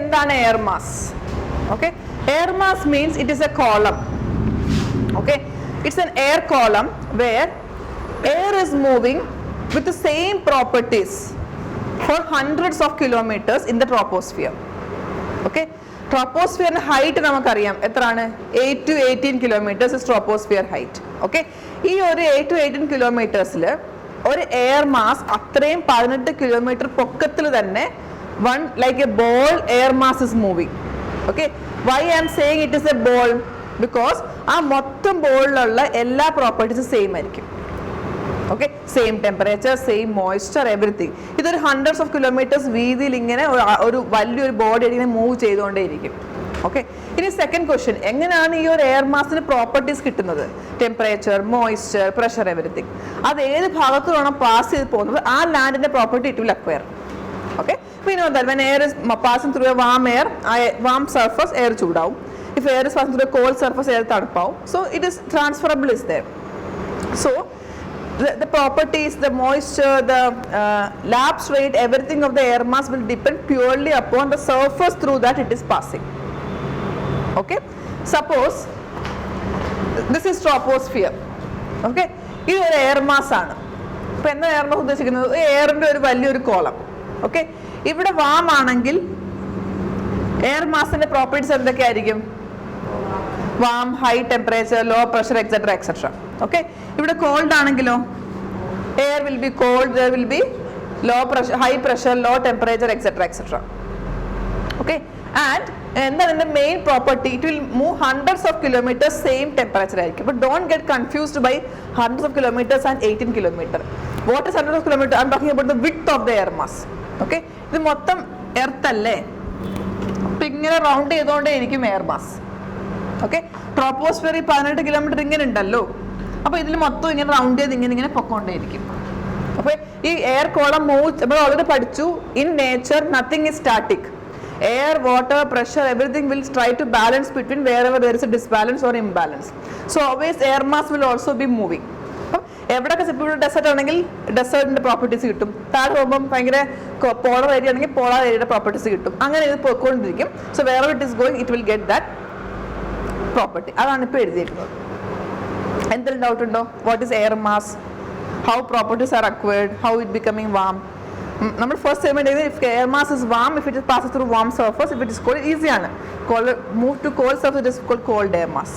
എന്താണ് air mass? Okay, air mass means it is a column. Okay, it's an air column where air is moving with the same properties for hundreds of kilometers in the troposphere. Okay, troposphere height നമുക്കറിയാം എത്രയാണ്? 8 to 18 kilometers is troposphere height. Okay, ഈ ഒരു 8 to 18 kilometers ഒരു air mass അത്രയും 18 kilometre പൊക്കത്തിൽ തന്നെ one like a ball air mass is moving. Okay, why I am saying it is a ball? Because ആ മൊത്തം ബോളിലുള്ള എല്ലാ പ്രോപ്പർട്ടീസും സെയിം ആയിരിക്കും. Okay, same temperature, same moisture, everything. ഇതൊരു ഹൺഡ്രഡ്സ് ഓഫ് കിലോമീറ്റേഴ്സ് വീതിയിൽ ഇങ്ങനെ ഒരു വലിയൊരു ബോഡി ഇങ്ങനെ മൂവ് ചെയ്തുകൊണ്ടേയിരിക്കും. ഓക്കെ, ഇനി സെക്കൻഡ് ക്വസ്റ്റ്യൻ, എങ്ങനെയാണ് ഈ ഒരു എയർ മാസിന് പ്രോപ്പർട്ടീസ് കിട്ടുന്നത്? Temperature, moisture, pressure, everything. അത് ഏത് ഭാഗത്തു വേണം പാസ് ചെയ്ത് പോകുന്നത് ആ ലാൻഡിന്റെ property it will acquire. Okay, we know that when air is passing through a warm surface, air ചൂടാവും. If air is passing through a cold surface, air തണുപ്പാവും. So it is transferable is there. So the properties, the moisture, the lapse rate, everything of the air mass will depend purely upon the surface through that it is passing. Okay, suppose this is troposphere. Okay, ഇത് ഒരു air mass ആണ്. ഇപ്പൊ എന്താ air mass ഉദ്ദേശിക്കുന്നത്? എയറിന്റെ ഒരു വലിയൊരു column. Okay, ഇവിടെ വാം ആണെങ്കിൽ എയർ മാസിന്റെ പ്രോപ്പർട്ടീസ് എന്തൊക്കെയായിരിക്കും? Warm, high temperature, low pressure, etcetera etcetera. Okay, ഇവിടെ കോൾഡ് ആണെങ്കിലോ air will be cold, there will be low pressure, high pressure, low temperature, etcetera etcetera. Okay, and എന്താണ് ഇതിന്റെ main property? It will move hundreds of kilometres same temperature ആയിരിക്കും. But don't get confused by hundreds of kilometres and 18 kilometre. What is hundred of kilometre? I am talking about the width of the air mass. Okay, ഇത് മൊത്തം earth അല്ലേ? അപ്പൊ ഇങ്ങനെ round ചെയ്തുകൊണ്ടേ ഇരിക്കും air mass. Okay, ട്രോപ്പോസ്ഫിയറിൽ 18 kilometre ഇങ്ങനെ ഉണ്ടല്ലോ. അപ്പൊ ഇതിൽ മൊത്തം ഇങ്ങനെ റൗണ്ട് ചെയ്ത് ഇങ്ങനെ ഇങ്ങനെ പൊക്കോണ്ടേയിരിക്കും. അപ്പൊ ഈ എയർ കോളം മൂവ് നമ്മൾ ഓൾറെഡി പഠിച്ചു. In nature nothing is static. Air, water, pressure, everything will try to balance between wherever there is a disbalance or imbalance. So always air mass will also be moving. എവിടെയൊക്കെ ഇപ്പോൾ desert ആണെങ്കിൽ ഡെസേർട്ടിന്റെ properties കിട്ടും. താഴെ പോകുമ്പോൾ ഭയങ്കര polar area ആണെങ്കിൽ polar ഏരിയയുടെ properties കിട്ടും. അങ്ങനെ ഇത് പോയിക്കൊണ്ടിരിക്കും. So wherever it is going it will get that property. അതാണ് ഇപ്പോൾ എഴുതിയിരിക്കുന്നത്. എന്തെങ്കിലും ഡൗട്ട് ഉണ്ടോ? What is air mass? How properties are acquired? How it becoming warm? നമ്മൾ ഫസ്റ്റ് സ്റ്റേറ്റ്മെന്റ് ചെയ്ത് if air mass is warm, if it passes through warm surface, if it is cold, ഈസിയാണ്. Move to cold surface it is cold cold air mass.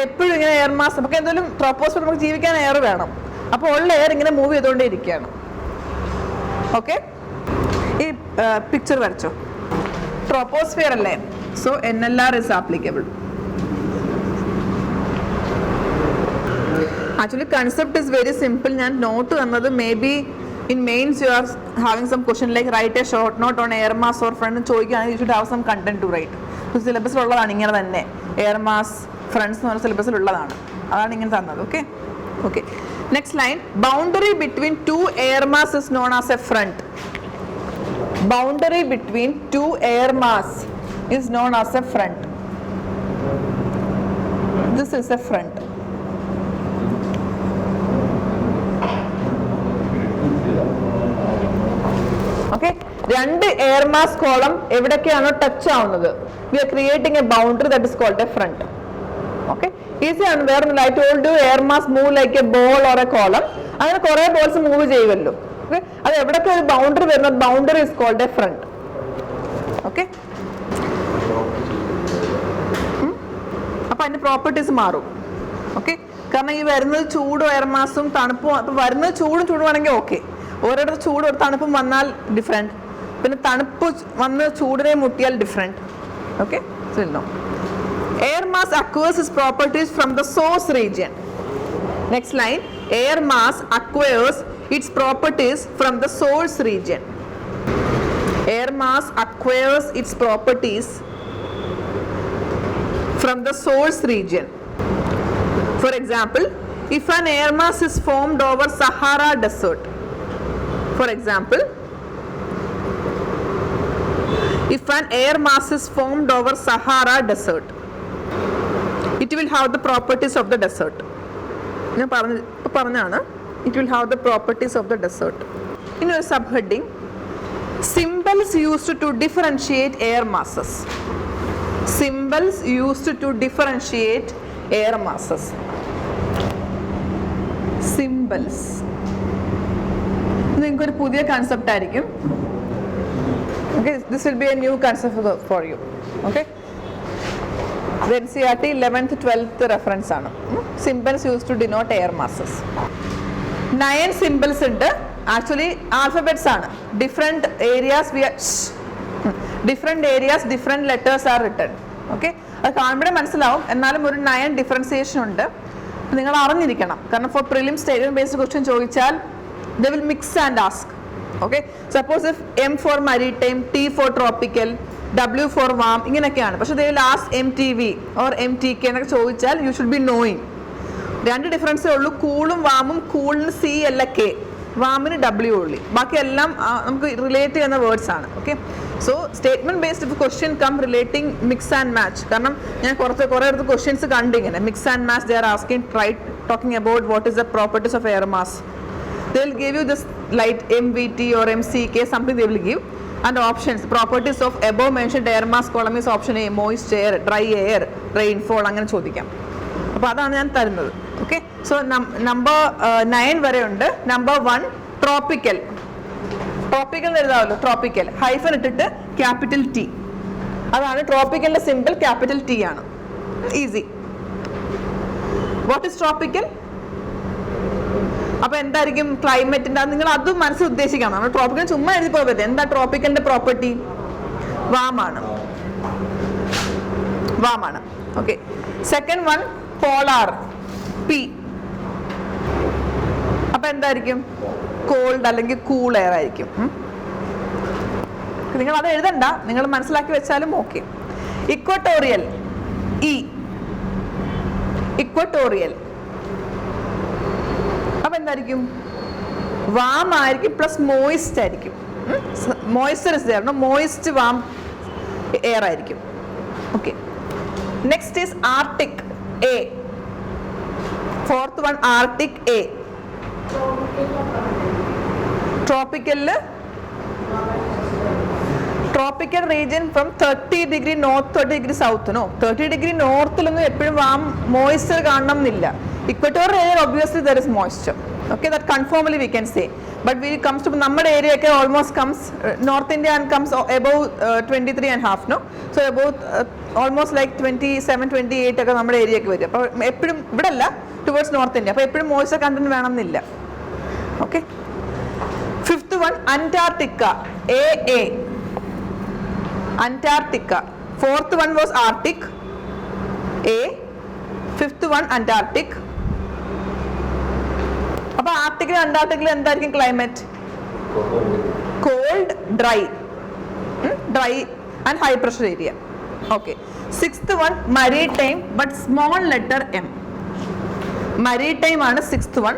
എപ്പോഴും ഇങ്ങനെ air mass നമുക്ക് എന്തെങ്കിലും troposphere നമുക്ക് ജീവിക്കാൻ air വേണം. അപ്പോൾ ഉള്ള എയർ ഇങ്ങനെ മൂവ് ചെയ്തുകൊണ്ടേ ഇരിക്കുകയാണ്. ഓക്കെ, ഈ പിക്ചർ വരച്ചോ. ട്രോപ്പോസ്ഫിയർ അല്ലേ? So NLR is applicable. Actually concept is very simple. ഞാൻ നോട്ട് തന്നത് may be in mains you are having some question like write a short note on air mass or friend ചോദിക്കുകയാണെങ്കിൽ you should have some content to write. സിലബസിലുള്ളതാണ് ഇങ്ങനെ തന്നെ. Air mass friends എന്ന് പറഞ്ഞ സിലബസിലുള്ളതാണ്. അതാണ് ഇങ്ങനെ തന്നത്. Okay okay, next line. Boundary between two air mass is known as a front. Boundary between two air mass is known as a front. This is a front. Okay, രണ്ട് air mass column എവിടൊക്കെയാണോ touch ആവുന്നത് we are creating a boundary that is called a front. Okay, ഈസിയാണ്. വേറെ I told you air mass move like a ball or a column. അങ്ങനെ കുറെ balls move ചെയ്യുമല്ലോ. Okay, അത് എവിടൊക്കെ ഒരു ബൗണ്ടറി വരുന്നത് boundary is called a front. Okay, അപ്പൊ അതിന്റെ പ്രോപ്പർട്ടീസ് മാറും. ഓക്കെ, കാരണം ഈ വരുന്നത് ചൂടും എയർ മാസും തണുപ്പും. അപ്പൊ വരുന്നത് ചൂടും ചൂടുവാണെങ്കിൽ ഓക്കെ, ഓരോരുത്തർ ചൂട് ഒരു തണുപ്പും വന്നാൽ ഡിഫറെൻറ്റ്. പിന്നെ തണുപ്പ് വന്ന് ചൂടിനെ മുട്ടിയാൽ different. Okay, so air mass acquires its properties from the source region. Next line, air mass acquires its properties from the source region. Air mass acquires its properties from the source region. For example, if an air mass is formed over Sahara Desert, for example, if an air mass is formed over Sahara Desert, it will have the properties of the desert. ഞാൻ പറഞ്ഞാണ് it will have the properties of the desert. In a subheading, simple Symbols used to differentiate air masses. Symbols used to differentiate air masses. Symbols. നിങ്ങൾക്ക് ഒരു പുതിയ concept ആയിരിക്കും. Okay, this will be a new concept for you. Okay. The NCERT 11th 12th reference ആണ്. Symbols used to denote air masses. 9 symbols ഉണ്ട്. Actually alphabets ആണ്. Different areas different letters are written. Okay. അത് കാണുമ്പോഴേ മനസ്സിലാവും. എന്നാലും ഒരു 9 differentiation ഉണ്ട്. നിങ്ങൾ അറിഞ്ഞിരിക്കണം. കാരണം for prelim statement based question ചോദിച്ചാൽ they will mix and ask. Okay. Suppose if M for maritime, T for tropical, W for warm ഇങ്ങനെയൊക്കെയാണ്. പക്ഷെ they will ask MTV or MTK എന്നൊക്കെ ചോദിച്ചാൽ you should be knowing. രണ്ട് ഡിഫറൻസേ ഉള്ളൂ. കൂളും വാമും. കൂളിന് C അല്ല K, വാമിന് W ഉള്ളി. ബാക്കി എല്ലാം നമുക്ക് റിലേറ്റ് ചെയ്യുന്ന വേർഡ്സ് ആണ്. Okay. So statement based if question come relating mix and match. കാരണം ഞാൻ കുറേ അടുത്ത് ക്വസ്റ്റ്യൻസ് കണ്ടു ഇങ്ങനെ mix and match. They are asking talking about what is the properties of air mass. They will give you this light MVT or MCK, something they will give, and options. Properties of above mentioned air mass column is option A, moist air, dry air, rainfall അങ്ങനെ ചോദിക്കാം. അപ്പോൾ അതാണ് ഞാൻ തരുന്നത്. Okay. So number 9 വരെ ഉണ്ട്. Number 1 tropical. Tropical എഴുതാമല്ലോ. Tropical hyphen ഇട്ടിട്ട് ക്യാപിറ്റൽ T. അതാണ് ട്രോപ്പിക്കലിന്റെ സിമ്പിൾ. ക്യാപിറ്റൽ T ആണ്. ഈസി. What is tropical? അപ്പൊ എന്തായിരിക്കും ക്ലൈമറ്റിന്റെ? നിങ്ങൾ അതും മനസ്സിൽ ഉദ്ദേശിക്കണം. നമ്മൾ ട്രോപ്പിക്കൽ ചുമ്മാ എഴുതി പോകാൻ പറ്റും. എന്താ ട്രോപ്പിക്കലിന്റെ പ്രോപ്പർട്ടി? വാമാണ്. Okay. Second one polar, P. അപ്പൊ എന്തായിരിക്കും? കോൾഡ് അല്ലെങ്കിൽ കൂൾ എയർ ആയിരിക്കും. നിങ്ങൾ അത് എഴുതണ്ട, നിങ്ങൾ മനസ്സിലാക്കി വെച്ചാലും ഓക്കെ. Equatorial, E. ഇക്വട്ടോറിയൽ അപ്പൊ എന്തായിരിക്കും? വാം ആയിരിക്കും പ്ലസ് മോയിസ്റ്റ് ആയിരിക്കും. Moisture is there, moist warm air ആയിരിക്കും. Okay. Next is Arctic, A. Fourth one Arctic, A. ട്രോപ്പിക്കലില് tropical region from 30 degree north 30 degree south. 30 degree നോർത്തിലൊന്നും എപ്പോഴും വാം മോയിസ്ചർ കാണണം എന്നില്ല. Equatorial area obviously there is moisture. Okay, that conformally we can say. But when it comes to നമ്മുടെ area ഒക്കെ almost comes North India and comes above 23.5, no? So about almost like 27, 28 ഒക്കെ നമ്മുടെ area ഒക്കെ വരും. അപ്പോൾ എപ്പോഴും ഇവിടെ അല്ല, ടുവേർഡ്സ് നോർത്ത് ഇന്ത്യ. അപ്പോൾ എപ്പോഴും മോയ്സ്ചർ കണ്ടന്റ് വേണമെന്നില്ല. Okay. Fifth one Antarctica, AA. Antarctica. Fourth one was Arctic, A. Fifth one Antarctic. അപ്പൊ ആർട്ടിക്കിലും അന്റാർട്ടിക്കിലും എന്തായിരിക്കും climate? Cold, dry and high pressure area. Okay. Sixth one maritime, but small letter M. Maritime ആണ് sixth one.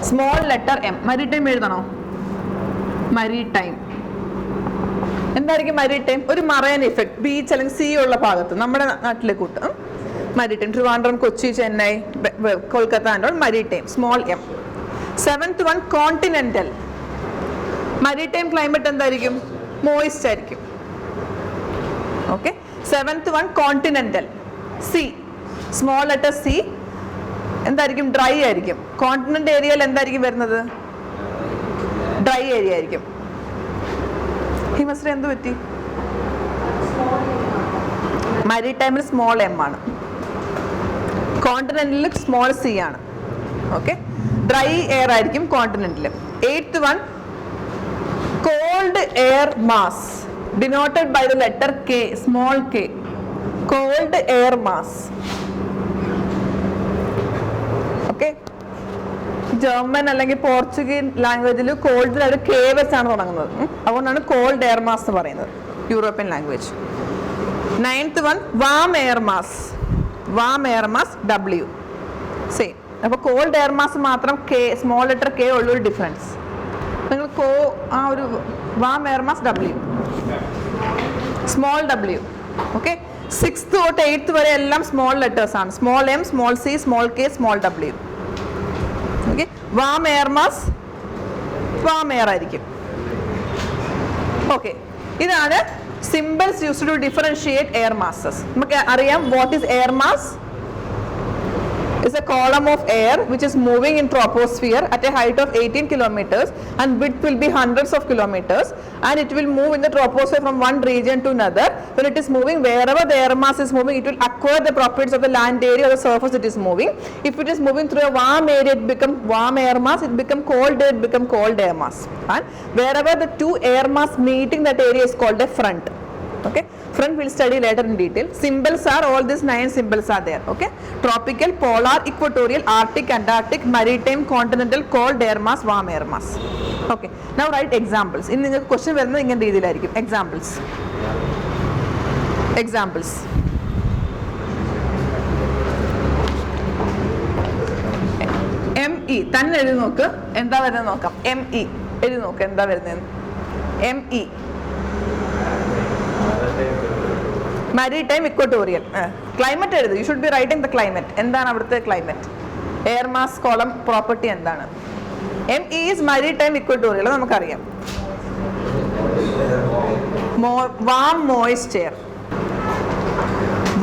Small letter M. Maritime എഴുതണോ? Maritime എന്തായിരിക്കും? Maritime ഒരു marine effect, beach അല്ലെങ്കിൽ sea ഉള്ള ഭാഗത്ത്, നമ്മുടെ നാട്ടിലെ കൂട്ട് maritime. Trivandrum, Kochi, Chennai, Kolkata and all മരീടൈം, small M. Seventh one continental. Maritime climate എന്തായിരിക്കും? മോയിസ്റ്റ് ആയിരിക്കും. Okay. Seventh one continental, C. Small letter C. എന്തായിരിക്കും? ഡ്രൈ ആയിരിക്കും. കോണ്ടിനെന്റ് ഏരിയയിൽ എന്തായിരിക്കും വരുന്നത്? ഡ്രൈ ഏരിയ ആയിരിക്കും. ഹിമശ്രീ എന്ത് പറ്റി? മരീടൈമിൽ സ്മോൾ M ആണ്. കോണ്ടിനെന്റിൽ സ്മോൾ C ആണ്. ഓക്കെ. ഡ്രൈ എയർ ആയിരിക്കും കോണ്ടിനെന്റിൽ. Eighth one cold air mass, denoted by the letter K, small K. Cold air mass. Okay. German അല്ലെങ്കിൽ പോർച്ചുഗീസ് ലാംഗ്വേജിൽ കോൾഡിൽ K വെച്ചാണ് തുടങ്ങുന്നത്. അതുകൊണ്ടാണ് കോൾഡ് എയർ മാസ് എന്ന് പറയുന്നത്, European language. Ninth one warm air mass. Warm air mass, W. Same. അപ്പോൾ called air mass മാത്രം K, സ്മോൾ ലെറ്റർ K ഉള്ളൊരു ഡിഫറൻസ്. നിങ്ങൾ ആ ഒരു warm air mass W, small W. Okay. Sixth തൊട്ട് eighth വരെ എല്ലാം സ്മോൾ ലെറ്റേഴ്സ് ആണ്. Small M, small C, small K, small W. Okay. Warm air mass warm air ആയിരിക്കും. ഓക്കെ. ഇതാണ് symbols used to differentiate air masses. നമുക്ക് അറിയാം what is air mass? Is a column of air which is moving in troposphere at a height of 18 kilometers and width will be hundreds of kilometers, and it will move in the troposphere from one region to another. When it is moving, wherever the air mass is moving, it will acquire the properties of the land area or the surface it is moving. If it is moving through a warm area, it become warm air mass. It become cold air, it become cold air mass. And wherever the two air mass meeting, that area is called a front. Okay, front we'll study later in detail. Symbols are, all these 9 symbols are there. Okay, tropical, polar, equatorial, arctic, antarctic, maritime, continental, cold air mass, warm air mass. Okay, now write examples. In the question വരുന്നത് ഇങ്ങനെ രീതിയിലായിരിക്കും. Examples. Examples. ME തന്നെ എഴുതി നോക്ക് എന്താ വരുന്നത് നോക്കാം. ME എഴുതി നോക്ക് എന്താ വരുന്നത്. ME maritime, equatorial. Climate എഴുതി. You should be writing the climate. എന്താണ് അവിടുത്തെ climate? Air mass column property എന്താണ്? ME is maritime, equatorial. അത് നമുക്കറിയാം. Warm, moist air.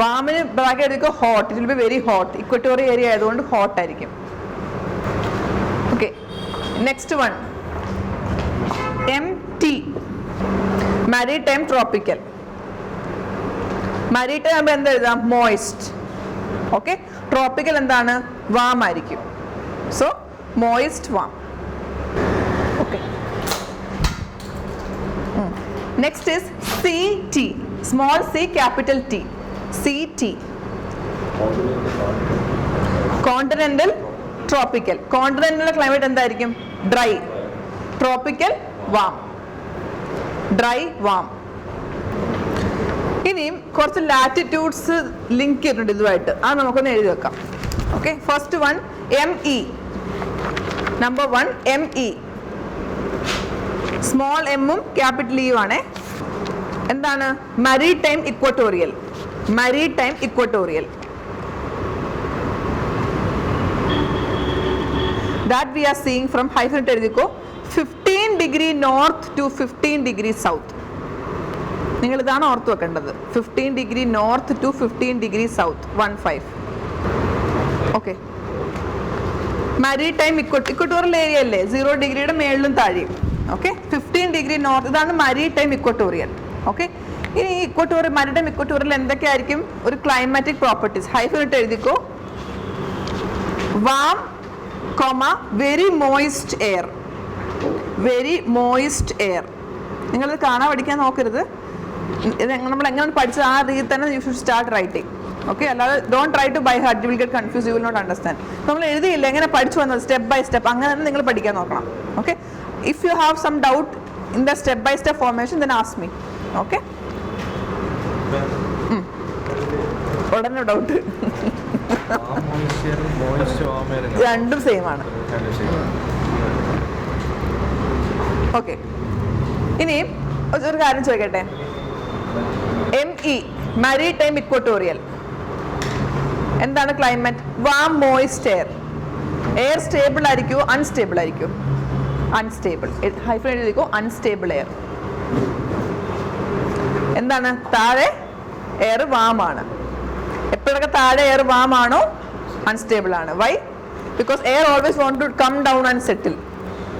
വാമിന് ബ്രാക്കറ്റ് എഴുതിക്കോ hot. It will be very hot. Equatorial area ആയതുകൊണ്ട് hot ആയിരിക്കും. Okay. Next one. MT. Maritime, tropical. Maritime ആകുമ്പോൾ എന്താ എഴുതാം? മോയിസ്റ്റ്. ഓക്കെ, ട്രോപ്പിക്കൽ എന്താണ്? വാം ആയിരിക്കും. So moist, warm. Okay, next is CT, small c capital T. CT, continental, tropical. Continental climate എന്തായിരിക്കും? Dry. Tropical, warm. Dry, warm. ഇനിയും കുറച്ച് latitudes link ചെയ്തിട്ടുണ്ട് ഇതുമായിട്ട്. അത് നമുക്കൊന്ന് എഴുതി വെക്കാം. Okay, first one ME. Number 1 ME. Small എമ്മും ക്യാപിറ്റൽ ഇയും ആണ്. എന്താണ്? maritime, equatorial. maritime, equatorial. That we are seeing from hyphen ഇട്ട് എഴുതിക്കോ 15 degree north to 15 degree south. നിങ്ങൾ ഇതാണ് ഓർത്ത് വെക്കേണ്ടത്. 15 degree north to 15 degree south. 15. ഓക്കെ, maritime, equatorial ഏരിയ അല്ലേ? 0 ഡിഗ്രിയുടെ മേളിലും താഴെയും. ഓക്കെ, 15 degree north, ഇതാണ് maritime, equatorial. ഓക്കെ, ഇനി ഇക്വട്ടോറിയൽ, maritime, equatorial എന്തൊക്കെയായിരിക്കും? ഒരു ക്ലൈമാറ്റിക് പ്രോപ്പർട്ടീസ് ഹൈഫൻ ഇട്ട് എഴുതിക്കോ. Warm, very moist air. Very moist air. നിങ്ങളിത് കാണാൻ പഠിക്കാൻ നോക്കരുത്. ഇത് നമ്മൾ എങ്ങനെ പഠിച്ചത് ആ രീതിയിൽ തന്നെ you should start writing. Okay, അല്ലാതെ don't try to by heart. You will get confuse, you will not understand. നമ്മൾ എഴുതിയില്ല, എങ്ങനെ പഠിച്ചു വന്നത് സ്റ്റെപ്പ് ബൈ സ്റ്റെപ്പ്, അങ്ങനെ തന്നെ നിങ്ങൾ പഠിക്കാൻ നോക്കണം. ഓക്കെ, if you have some doubt in the step by step formation then ask me. Okay, ഉടനെ ഡൗട്ട്. രണ്ടും സെയിം ആണ്. ഓക്കെ, ഇനി ഒരു കാര്യം ചോദിക്കട്ടെ. ME maritime, equatorial എന്താണ് climate? Warm, moist air. Air stable ആയിരിക്കുമോ അൺസ്റ്റേബിൾ ആയിരിക്കും? അൺസ്റ്റേബിൾ. ഹൈഫൻ എഴുതിക്കോ അൺസ്റ്റേബിൾ എയർ. എന്താണ്? താഴെ എയർ വാം ആണ്. എപ്പോഴൊക്കെ താഴെ എയർ വാം ആണോ അൺസ്റ്റേബിൾ ആണ്. Why? Because air always want to come down and settle.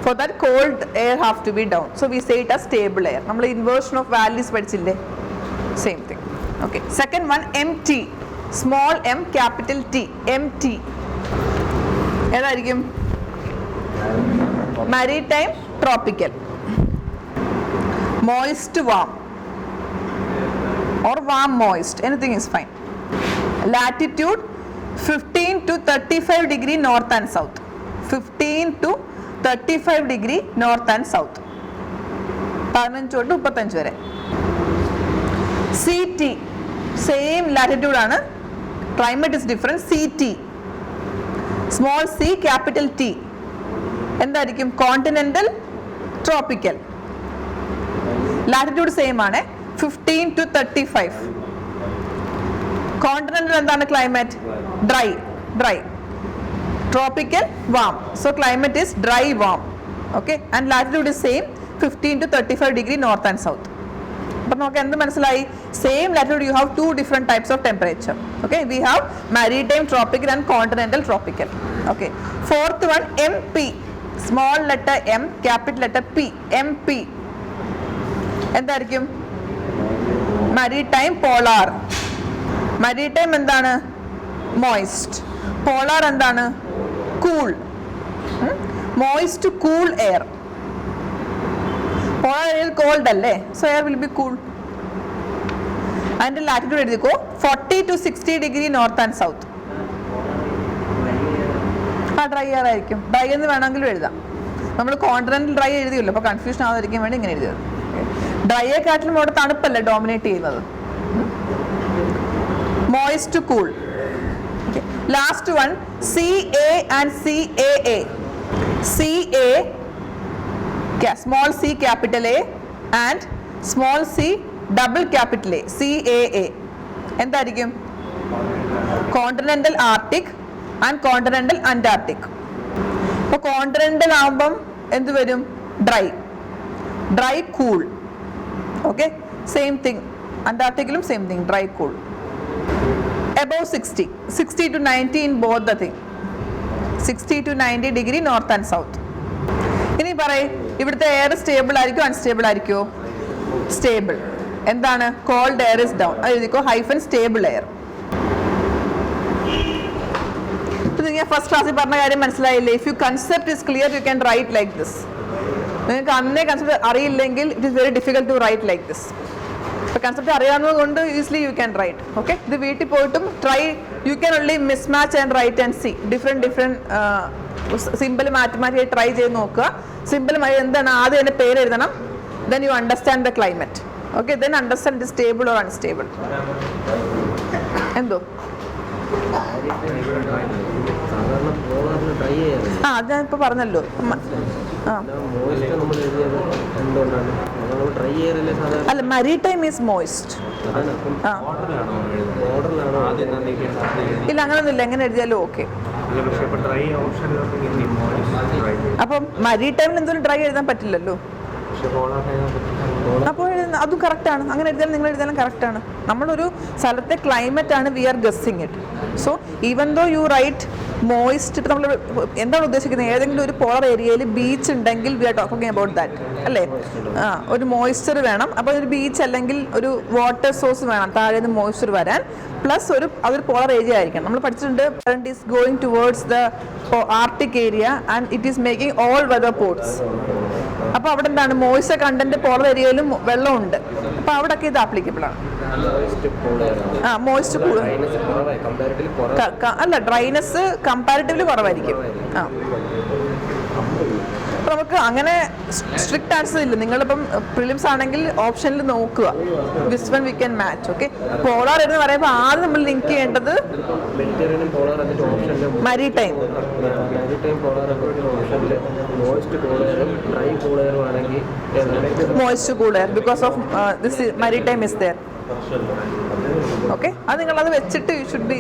For that, cold air have to be down. So we say it as stable air. നമ്മൾ inversion of values പഠിച്ചില്ലേ? Same thing. Okay. Second one MT. Small m capital T. MT. ഏതായിരിക്കും? Maritime, tropical. Moist, warm. Or warm, moist. Anything is fine. Latitude 15 to 35 degree north and south. 15 to 35 degree north and south. 15 തൊട്ട് 35 വരെ. CT, same latitude ആണ്. Climate is different. CT, small c capital T. എന്തായിരിക്കും? Continental, tropical. Latitude same ആണ്. 15 to 35. Continental എന്താണ് climate? Dry. Dry. Tropical, warm. So climate is dry, warm. Okay, and latitude is same, 15 to 35 degree north and south. അപ്പം നമുക്ക് എന്ത് മനസ്സിലായി? Same latitude you have two different types of temperature. Okay, we have maritime tropical and continental tropical. Okay, fourth one MP, small letter M, capital letter P, MP എന്തായിരിക്കും? maritime polar. maritime എന്താണ്? moist. polar എന്താണ്? cool. moist cool air. polar air cold അല്ലേ, so air will be cool. അതിൻ്റെ latitude എഴുതിക്കോ, 40 to 60 degree north and south. ആ dry air ആയിരിക്കും. Dry എന്ന് വേണമെങ്കിലും എഴുതാം. നമ്മൾ കോണ്ടിനെന്റൽ ഡ്രൈ എഴുതിയല്ലോ, അപ്പോൾ കൺഫ്യൂഷൻ ആവാതിരിക്കാൻ വേണ്ടി ഇങ്ങനെ എഴുതിയത്. ഡ്രൈയെക്കാട്ടിലും അവിടെ തണുപ്പല്ലേ ഡോമിനേറ്റ് ചെയ്യുന്നത്. Moist cool. Last one CA and CAA. CA, small c capital A and small c double capital A, CAA എന്തായിരിക്കും? Continental Arctic and continental Antarctic. അപ്പോൾ കോണ്ടിനെന്റൽ ആകുമ്പം എന്ത് വരും? Dry cool. Okay, same thing. അന്റാർട്ടിക്കിലും same thing, dry cool. above 60 to 90 in both the thing. 60 to 90 degree north and south. ഇനി പറയ്, ഇവിടുത്തെ air stable ആയിരിക്കും അൺസ്റ്റേബിൾ ആയിരിക്കുമോ? സ്റ്റേബിൾ. എന്താണ്? Cold air is down. അത് എഴുതിക്കോ, ഹൈഫൻ സ്റ്റേബിൾ എയർ. ഞാൻ ഫസ്റ്റ് ക്ലാസ്സിൽ പറഞ്ഞ കാര്യം മനസ്സിലായില്ലേ? If you concept is clear you can write like this. നിങ്ങൾക്ക് അന്നേ കൺസെപ്റ്റ് അറിയില്ലെങ്കിൽ it is very difficult to write like this. ഇപ്പോൾ കൺസെപ്റ്റ് അറിയാവുന്നത് കൊണ്ട് easily you can write. Okay, ഇത് വീട്ടിൽ പോയിട്ടും try, you can only mix match and write and C different simple മാറ്റി ട്രൈ ചെയ്ത് നോക്കുക. സിമ്പിൾ എന്താണ് ആദ്യം അതിൻ്റെ പേര് എഴുതണം. Then you understand the climate. Okay, then understand it stable or unstable. എന്തോ ആ അത് ഞാൻ ഇപ്പോൾ പറഞ്ഞല്ലോ. അല്ല, maritime is moist. ഇല്ല, അങ്ങനൊന്നുമില്ല, എങ്ങനെ എഴുതിയാലും ഓക്കെ. അപ്പം maritime എന്തൊരു ഡ്രൈ എഴുതാൻ പറ്റില്ലല്ലോ. അപ്പോൾ അതും കറക്റ്റാണ്. അങ്ങനെ എഴുതിയാലും നിങ്ങൾ എഴുതിയാലും കറക്റ്റാണ്. നമ്മളൊരു സ്ഥലത്തെ ക്ലൈമറ്റ് ആണ് we are guessing it. So even though you write moist, ഇപ്പം നമ്മൾ എന്താണ് ഉദ്ദേശിക്കുന്നത്? ഏതെങ്കിലും ഒരു പോളർ ഏരിയയിൽ ബീച്ച് ഉണ്ടെങ്കിൽ we are talking about that അല്ലേ? ഒരു മോയ്സ്ചർ വേണം. അപ്പോൾ ഒരു ബീച്ച് അല്ലെങ്കിൽ ഒരു വാട്ടർ സോഴ്സ് വേണം താഴെ നിന്ന് മോയ്സ്ചർ വരാൻ. പ്ലസ് അതൊരു പോളർ ഏരിയ ആയിരിക്കണം. നമ്മൾ പഠിച്ചിട്ടുണ്ട്, current is going towards the Arctic area and it is making all weather ports. അപ്പോൾ അവിടെ എന്താണ്? മോയ്സ്ചർ കണ്ടന്റ് പോളർ ഏരിയയിലും വെള്ളമുണ്ട്. അപ്പോൾ അവിടെയൊക്കെ ഇത് ആപ്ലിക്കബിൾ ആണ്. മോയ്സ്റ്റ് അല്ല, ഡ്രൈനെസ് കമ്പാരിറ്റീവ്ലി കുറവായിരിക്കും. അപ്പോൾ നമുക്ക് അങ്ങനെ സ്ട്രിക്റ്റ് ആൻസർ ഇല്ല. നിങ്ങളിപ്പം പ്രിലിംസ് ആണെങ്കിൽ ഓപ്ഷനിൽ നോക്കുക, which one we can match. Okay, polar എന്ന് പറയുമ്പോൾ ആദ്യം നമ്മൾ ലിങ്ക് ചെയ്യേണ്ടത് maritime. Moist cool air because of this maritime is there. Okay, അത് നിങ്ങളത് വെച്ചിട്ട് you should be